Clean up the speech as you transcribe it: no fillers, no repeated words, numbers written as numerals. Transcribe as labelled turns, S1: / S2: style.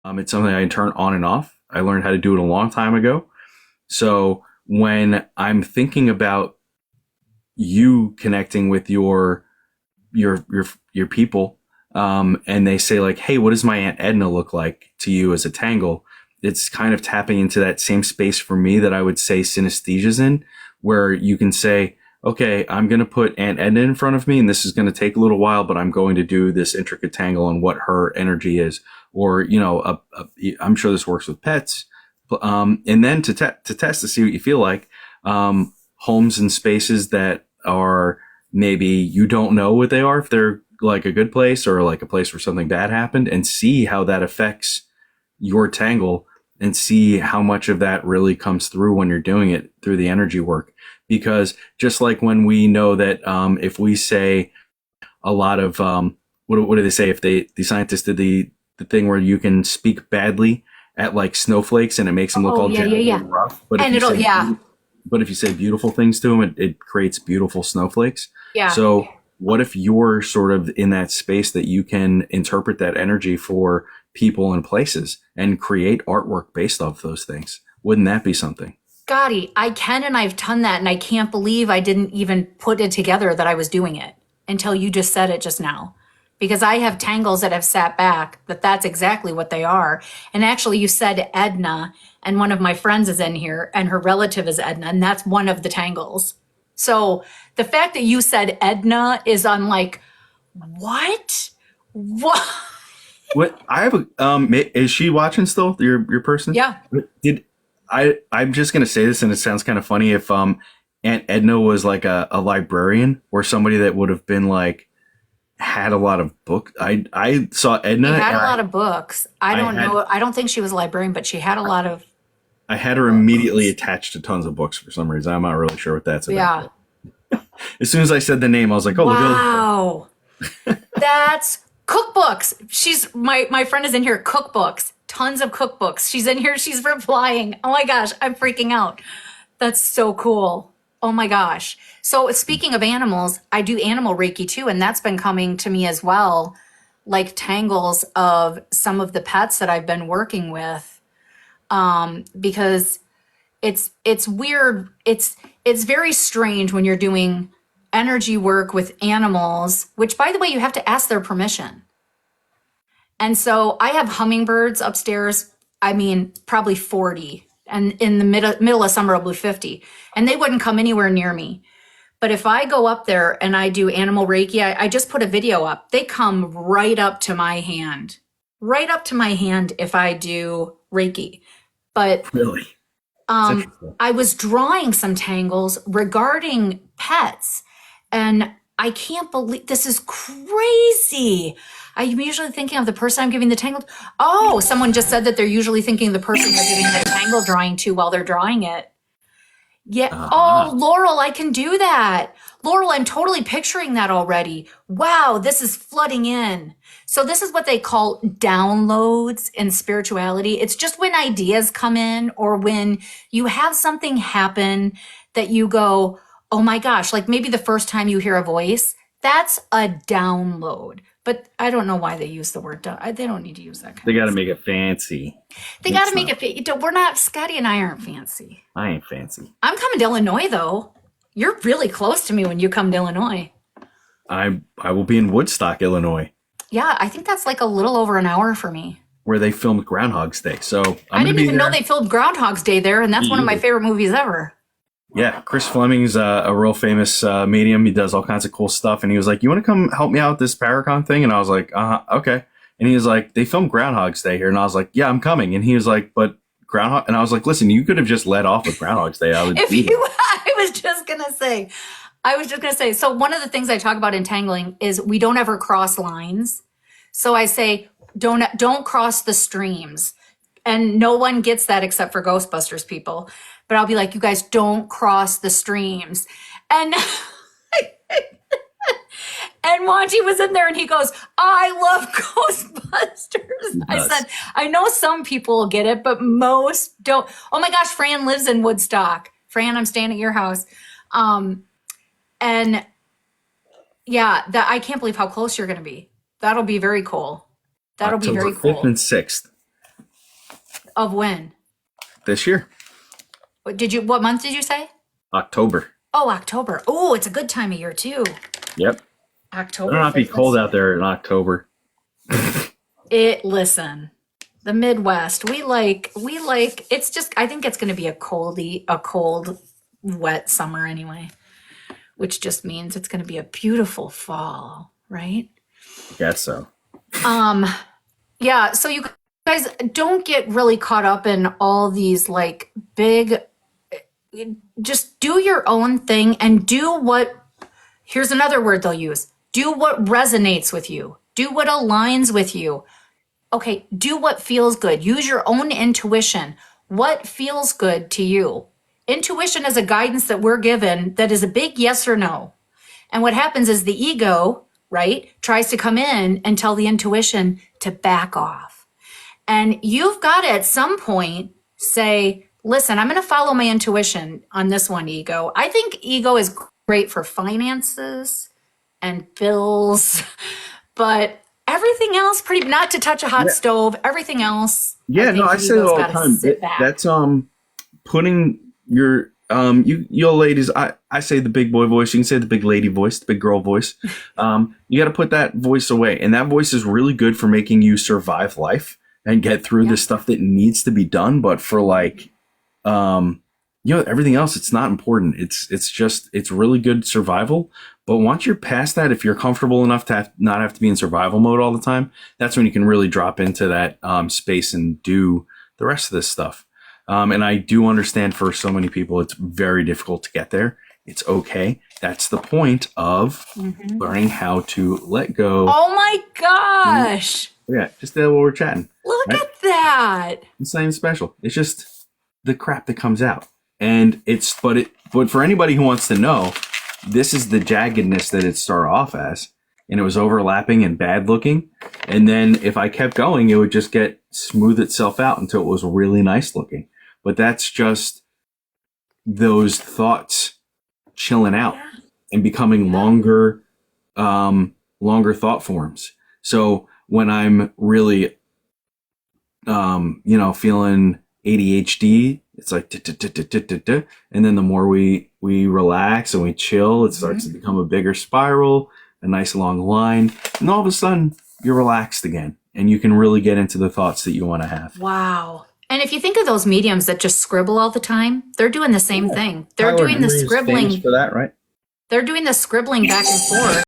S1: It's something I turn on and off. I learned how to do it a long time ago. So when I'm thinking about you connecting with your people, and they say like, "Hey, what does my Aunt Edna look like to you as a tangle?" It's kind of tapping into that same space for me that I would say synesthesia's in, where you can say, "Okay, I'm going to put Aunt Edna in front of me, and this is going to take a little while, but I'm going to do this intricate tangle on what her energy is." Or I'm sure this works with pets, and then to test to see what you feel like. Homes and spaces that are maybe you don't know what they are, if they're like a good place or like a place where something bad happened, and see how that affects your tangle, and see how much of that really comes through when you're doing it through the energy work. Because just like when we know that if we say a lot of what do they say, if the scientists did the thing where you can speak badly at like snowflakes and it makes them look
S2: Oh,
S1: all
S2: yeah, yeah,
S1: jagged
S2: yeah.
S1: and rough, but if
S2: And
S1: you
S2: it'll,
S1: say
S2: yeah,
S1: but if you say beautiful things to them, it creates beautiful snowflakes.
S2: yeah.
S1: So what if you're sort of in that space that you can interpret that energy for people and places and create artwork based off those things? Wouldn't that be something?
S2: Scotty, I can and I've done that, and I can't believe I didn't even put it together that I was doing it until you just said it just now. Because I have tangles that have sat back, that's exactly what they are. And actually, you said Edna, and one of my friends is in here, and her relative is Edna, and that's one of the tangles. So the fact that you said Edna is on like, what? What?
S1: What I have a is she watching still? Your person?
S2: Yeah.
S1: Did I'm just gonna say this, and it sounds kind of funny, if Aunt Edna was like a librarian or somebody that would have been like had a lot of books. I saw Edna,
S2: She had
S1: and
S2: a lot of books. I
S1: I
S2: don't
S1: had
S2: know. I don't think she was a librarian, but she had a lot of
S1: I had her immediately
S2: books.
S1: attached to tons of books for some reason. I'm not really sure what that's about.
S2: Yeah.
S1: But as soon as I said the name, I was like, "Oh, look at this."
S2: Wow. That's cookbooks. My friend is in here, cookbooks. Tons of cookbooks. She's in here, she's replying. Oh my gosh, I'm freaking out. That's so cool. Oh my gosh. So speaking of animals, I do animal Reiki too, and that's been coming to me as well, like tangles of some of the pets that I've been working with. Because it's weird. It's very strange when you're doing energy work with animals, which by the way, you have to ask their permission. And so I have hummingbirds upstairs. I mean, probably 40. And in the middle of summer, it'll be 50. And they wouldn't come anywhere near me. But if I go up there and I do animal Reiki, I just put a video up. They come right up to my hand, right up to my hand if I do Reiki. But
S1: Really, it's interesting.
S2: I was drawing some tangles regarding pets, and I can't believe this is crazy. I'm usually thinking of the person I'm giving the tangle. Oh, someone just said that they're usually thinking of the person they're giving the tangle drawing to while they're drawing it. Yeah. Oh,
S1: Uh-huh.
S2: Laurel, I can do that. Laurel, I'm totally picturing that already. Wow, this is flooding in. So, this is what they call downloads in spirituality. It's just when ideas come in or when you have something happen that you go, oh my gosh, like maybe the first time you hear a voice, that's a download. But I don't know why they use the word down. They don't need to use that
S1: They
S2: kind
S1: got
S2: of
S1: to
S2: stuff.
S1: make it fancy.
S2: They got to
S1: It's
S2: make
S1: not.
S2: it. We're not, Scotty and I aren't fancy.
S1: I ain't fancy.
S2: I'm coming to Illinois though. You're really close to me when you come to Illinois.
S1: I will be in Woodstock, Illinois,
S2: Yeah, I think that's like a little over an hour for me.
S1: where they filmed Groundhog's Day. So I'm
S2: I
S1: going to
S2: didn't
S1: be
S2: even know
S1: there.
S2: they filmed Groundhog's Day there, and that's
S1: Me
S2: one of my
S1: either.
S2: favorite movies ever.
S1: Yeah, Chris Fleming's a real famous medium. He does all kinds of cool stuff, and he was like, "You want to come help me out with this Paracon thing?" And I was like, okay." And he was like, "They filmed Groundhog's Day here," and I was like, "Yeah, I'm coming." And he was like, "But Groundhog," and I was like, "Listen, you could have just let off with Groundhog's Day. I would
S2: If
S1: be
S2: you,
S1: there."
S2: I was just gonna say, so one of the things I talk about in tangling is we don't ever cross lines. So I say, don't cross the streams. And no one gets that except for Ghostbusters people. But I'll be like, you guys don't cross the streams. And And Monty was in there and he goes, I love Ghostbusters. I
S1: Nuts.
S2: said, I know some people get it, but most don't. Oh my gosh, Fran lives in Woodstock. Fran, I'm staying at your house. Um, and yeah, that I can't believe how close you're going to be. That'll be very cool. That'll be
S1: October
S2: very
S1: 5th
S2: cool.
S1: and 6th.
S2: Of when?
S1: This year,
S2: What month did you say?
S1: October.
S2: Oh, October. Oh, it's a good time of year too.
S1: Yep.
S2: October
S1: It'll not be
S2: 5th.
S1: cold out there in October.
S2: Listen, the Midwest, we like, it's just, I think it's going to be a cold, wet summer anyway, which just means it's going to be a beautiful fall, right?
S1: I guess so.
S2: Yeah, so you guys don't get really caught up in all these like big, just do your own thing and do here's another word they'll use. Do what resonates with you. Do what aligns with you. Okay, do what feels good. Use your own intuition. What feels good to you? Intuition is a guidance that we're given that is a big yes or no. And what happens is the ego, right, tries to come in and tell the intuition to back off. And you've got to at some point say, listen, I'm going to follow my intuition on this one, ego. I think ego is great for finances and bills, but everything else, pretty not to touch a hot stove, everything else.
S1: Yeah, no, I say it all the time. That's putting your you ladies, I say the big boy voice, you can say the big lady voice, the big girl voice. You got to put that voice away. And that voice is really good for making you survive life and get through the stuff that needs to be done, but for like everything else, it's not important. It's really good survival. But once you're past that, if you're comfortable enough to not have to be in survival mode all the time, that's when you can really drop into that space and do the rest of this stuff. And I do understand for so many people, it's very difficult to get there. It's okay. That's the point of learning how to let go.
S2: Oh my gosh.
S1: Yeah, just while we're chatting.
S2: Look at that.
S1: It's not even special. It's just the crap that comes out. And but for anybody who wants to know, this is the jaggedness that it started off as, and it was overlapping and bad looking. And then if I kept going, it would just smooth itself out until it was really nice looking. But that's just those thoughts chilling out and becoming longer thought forms. So when I'm really, feeling ADHD, it's like, and then the more we relax and we chill, it starts to become a bigger spiral, a nice long line, and all of a sudden you're relaxed again, and you can really get into the thoughts that you want to have.
S2: Wow. And if you think of those mediums that just scribble all the time, they're doing the same thing. They're doing the scribbling
S1: for that, right?
S2: They're doing the scribbling back and forth.